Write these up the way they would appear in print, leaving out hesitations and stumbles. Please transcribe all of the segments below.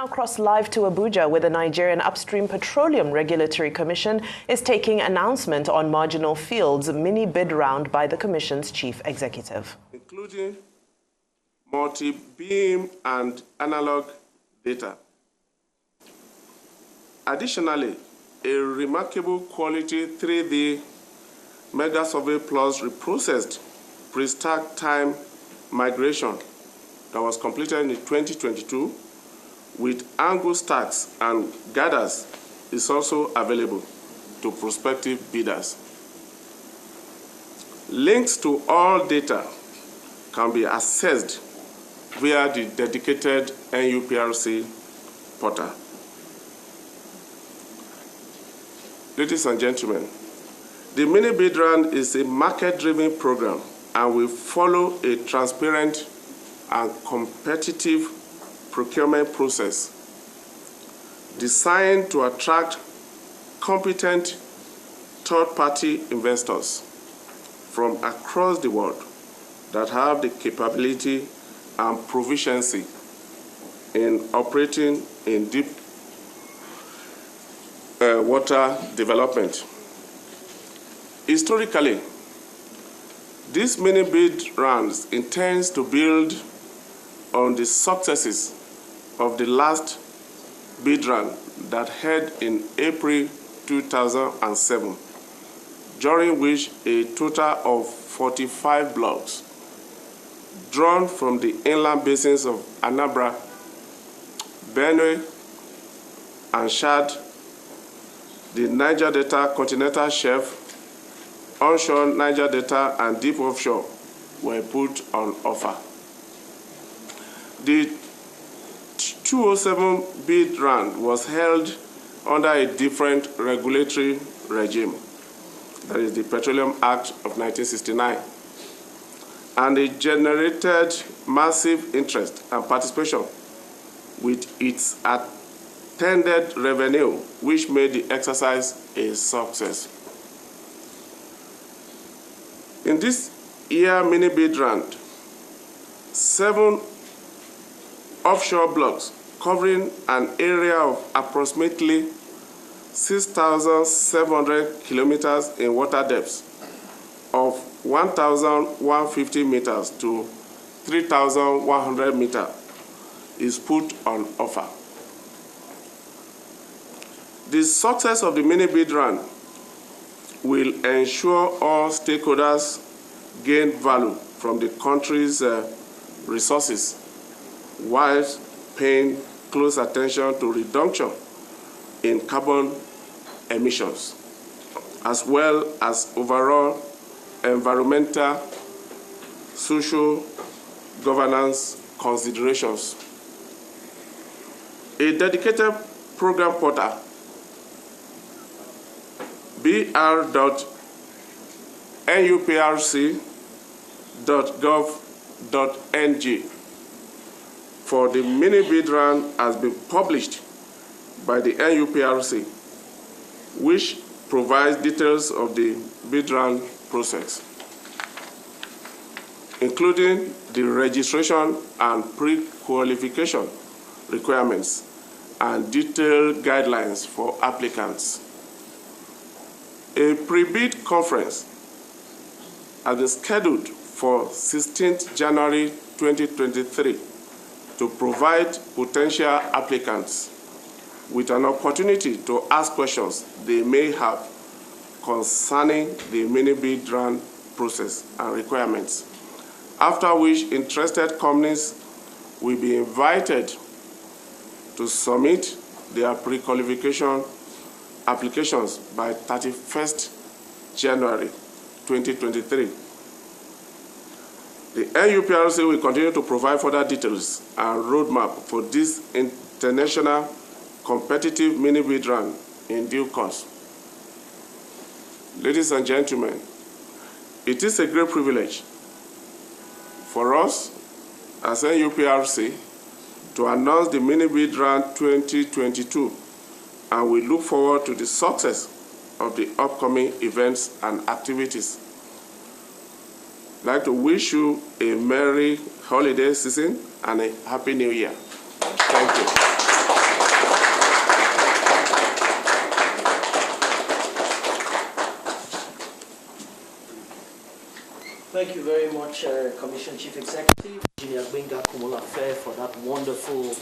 now cross live to Abuja, where the Nigerian Upstream Petroleum Regulatory Commission is taking announcement on marginal fields mini bid round by the Commission's chief executive. Including multi-beam and analog data. Additionally, a remarkable quality 3D Mega Survey Plus reprocessed pre-stack time migration that was completed in 2022 with angle stacks and gathers is also available to prospective bidders. Links to all data can be accessed via the dedicated Nuprc portal. Ladies and gentlemen, the mini bid round is a market-driven program and will follow a transparent and competitive procurement process designed to attract competent third-party investors from across the world that have the capability and proficiency in operating in deep water development. Historically, this mini bid rounds intends to build on the successes of the last bid round that held in April 2007, during which a total of 45 blocks drawn from the inland basins of Anambra, Benue, and Chad, the Niger Delta continental shelf, onshore Niger Delta, and deep offshore were put on offer. The 207 bid round was held under a different regulatory regime, that is the Petroleum Act of 1969, and it generated massive interest and participation with its attended revenue, which made the exercise a success. In this year mini bid round, 7 offshore blocks covering an area of approximately 6,700 kilometers in water depths of 1,150 meters to 3,100 meters is put on offer. The success of the mini bid round will ensure all stakeholders gain value from the country's resources, whilst paying close attention to reduction in carbon emissions, as well as overall environmental, social governance considerations. A dedicated program portal, br.nuprc.gov.ng, for the mini bid round has been published by the Nuprc, which provides details of the bid round process, including the registration and pre-qualification requirements and detailed guidelines for applicants. A pre-bid conference has been scheduled for 16th January 2023 to provide potential applicants with an opportunity to ask questions they may have concerning the mini bid round process and requirements, after which interested companies will be invited to submit their pre-qualification applications by 31st January 2023. The Nuprc will continue to provide further details and roadmap for this international competitive mini bid round in due course. Ladies and gentlemen, it is a great privilege for us as Nuprc to announce the mini bid round 2022, and we look forward to the success of the upcoming events and activities. I'd like to wish you a merry holiday season and a happy new year. Thank you. Thank you very much, Commission Chief Executive, Engineer Gbenga Kumolafe, for that wonderful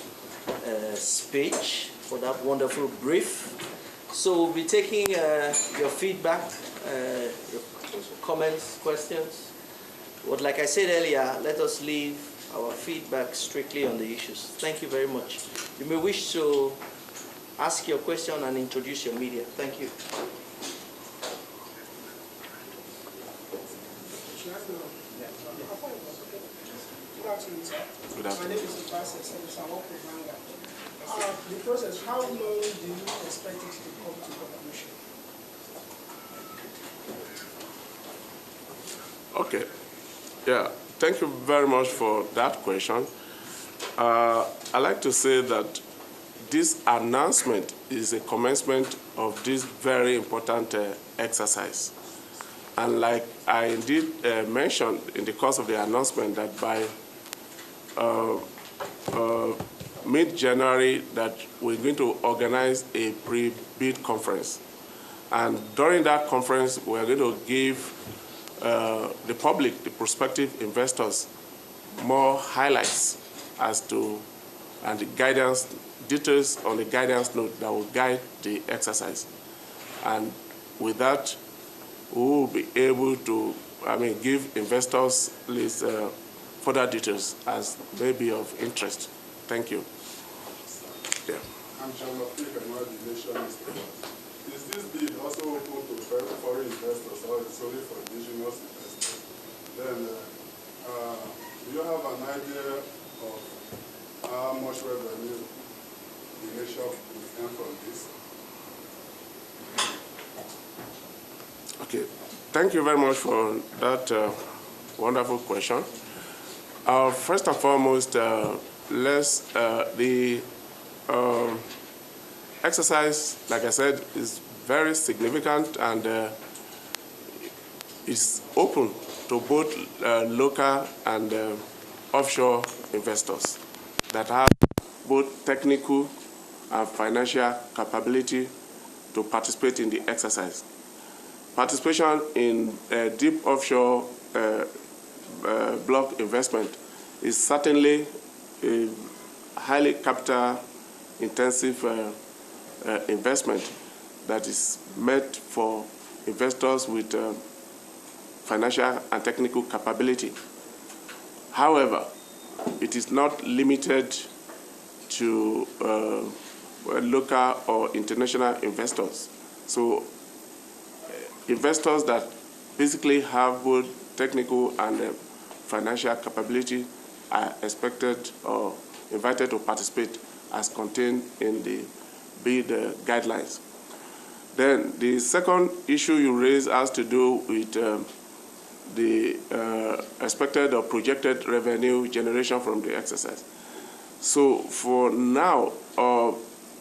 speech, for that wonderful brief. So we'll be taking your feedback, your comments, questions. But like I said earlier, let us leave our feedback strictly on the issues. Thank you very much. You may wish to ask your question and introduce your media. Thank you. Good afternoon, sir. Good afternoon. My name is Nuprc. I work with Manga. The process, how long do you expect it to come to conclusion? Okay. Yeah, thank you very much for that question. I'd like to say that this announcement is a commencement of this very important exercise. And like I indeed mentioned in the course of the announcement that by mid-January that we're going to organize a pre-bid conference. And during that conference, we're going to give the public, the prospective investors, more highlights as to, and the guidance, details on the guidance note that will guide the exercise. And with that, we will be able to, give investors list, further details as may be of interest. Thank you. Yeah. I'm John Lopik, I'm not the nationalist. Is this bid also open to foreign investors or it's only for indigenous investors? Then, do you have an idea of how much revenue the nation will earn from this? Okay. Thank you very much for that wonderful question. First and foremost, the exercise, like I said, is very significant and is open to both local and offshore investors that have both technical and financial capability to participate in the exercise. Participation in deep offshore block investment is certainly a highly capital-intensive investment that is meant for investors with financial and technical capability. However, it is not limited to local or international investors. So investors that basically have both technical and financial capability are expected or invited to participate as contained in the bid guidelines. Then the second issue you raised has to do with the expected or projected revenue generation from the exercise. So for now,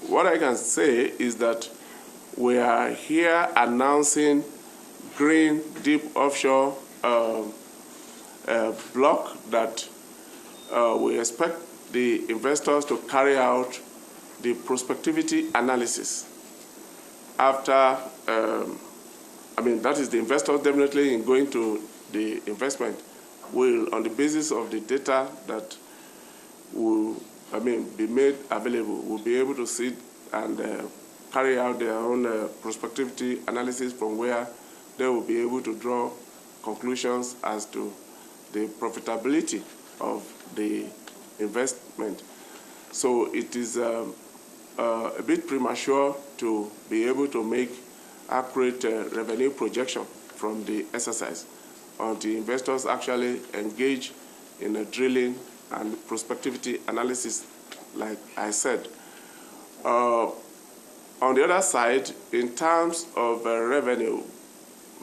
what I can say is that we are here announcing green deep offshore block that we expect the investors to carry out the prospectivity analysis after, that is the investors definitely in going to the investment will, on the basis of the data that will, be made available, will be able to sit and carry out their own prospectivity analysis from where they will be able to draw conclusions as to the profitability of the investment. So it is a bit premature to be able to make accurate revenue projection from the exercise until investors actually engage in a drilling and prospectivity analysis, like I said. On the other side, in terms of revenue,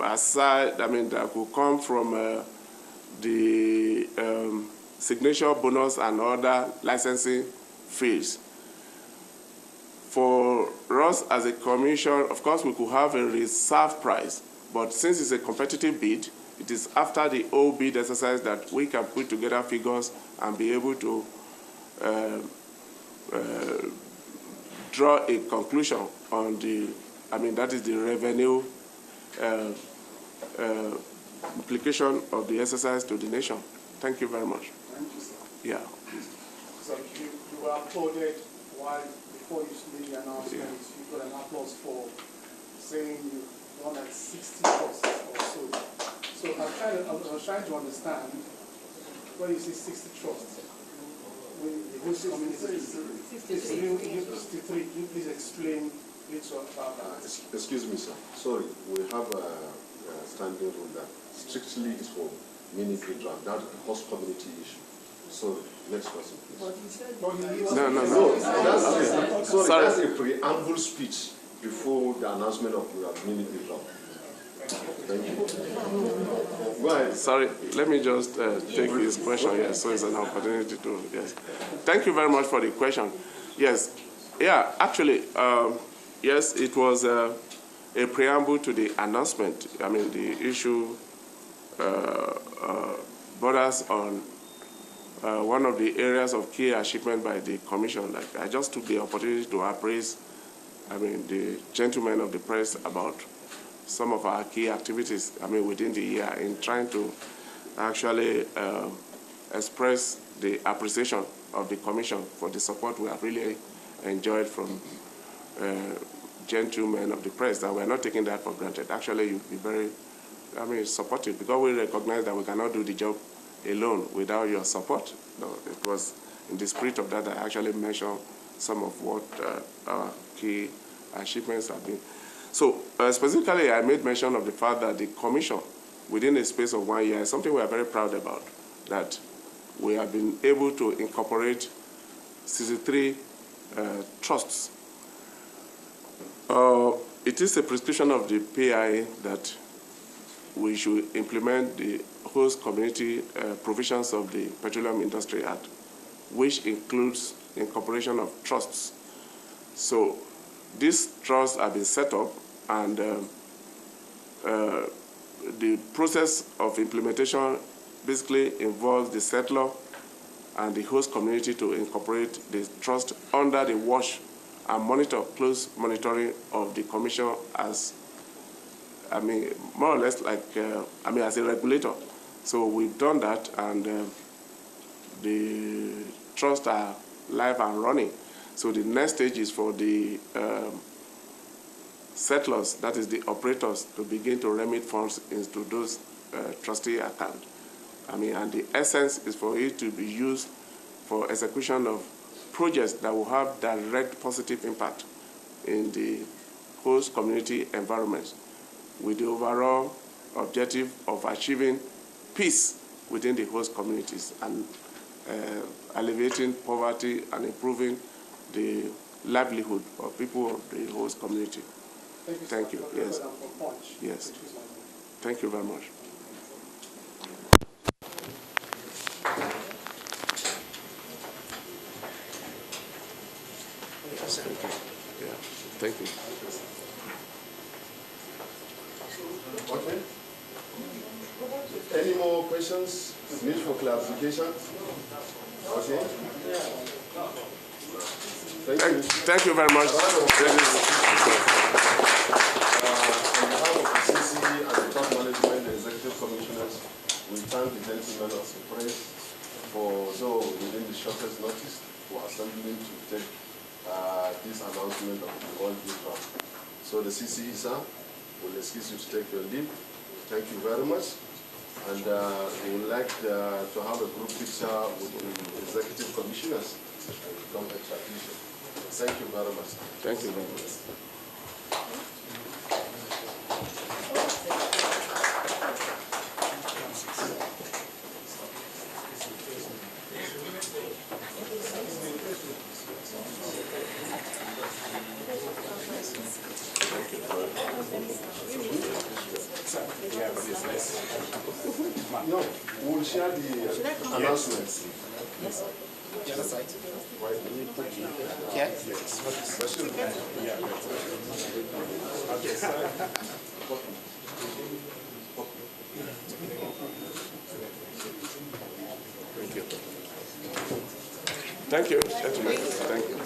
aside, that could come from the signature bonus and other licensing fees. For us as a commission, of course, we could have a reserve price, but since it's a competitive bid, it is after the whole bid exercise that we can put together figures and be able to draw a conclusion on the, that is the revenue implication of the exercise to the nation. Thank you very much. Thank you, sir. Yeah. So you were applauded while before you made the announcement. You got an applause for saying you won at 60 trusts or so. So I was trying to understand when you say 60 trusts. When the host community 63, can you please explain a little about that? Excuse me, sir. Sorry, we have a standing rule that strictly is for mini grid round. That's a host community issue. Sorry, next person, please. No. That's a preamble speech before the announcement of the mini grid round. Thank you. Go ahead. Sorry, let me just take this question. Yes, so it's an opportunity to, yes. Thank you very much for the question. Yes, yeah, actually, yes, it was a preamble to the announcement. I mean, the issue borders on one of the areas of key achievement by the Commission. Like, I just took the opportunity to appraise, I mean, the gentlemen of the press about some of our key activities, I mean, within the year in trying to actually express the appreciation of the Commission for the support we have really enjoyed from gentlemen of the press, that we're not taking that for granted. Actually, you'd be very, I mean, supportive, because we recognize that we cannot do the job alone without your support. No, it was in the spirit of that I actually mentioned some of what our key achievements have been. So specifically, I made mention of the fact that the Commission, within a space of 1 year, is something we are very proud about, that we have been able to incorporate 63 trusts. It is a prescription of the PIA that we should implement the host community provisions of the Petroleum Industry Act, which includes incorporation of trusts. So these trusts have been set up, and the process of implementation basically involves the settler and the host community to incorporate the trust under the watch and close monitoring of the Commission as, I mean, more or less like, I mean, as a regulator. So we've done that, and the trusts are live and running. So the next stage is for the settlers, that is the operators, to begin to remit funds into those trustee accounts. I mean, and the essence is for it to be used for execution of projects that will have direct positive impact in the host community environment, with the overall objective of achieving peace within the host communities and alleviating poverty and improving the livelihood of people of the host community. Thank you. Yes. Yes. Thank you very much. Thank you. Yeah. Thank you. Okay. Any more questions? Need for clarification? Okay. Thank you very much. On behalf of the CC and the top management, the executive commissioners, we thank the gentlemen of the press for, though within the shortest notice, for assembling to take this announcement of the World Youth Round. So the CC, sir, will excuse you to take your leave. Thank you very much. And we would like to have a group picture with the executive commissioners and become a tradition. Thank you very much. Thank you very much. No, we'll share the announcements. Yes. The other side. Yeah? Yes. Thank you, gentlemen. Thank you.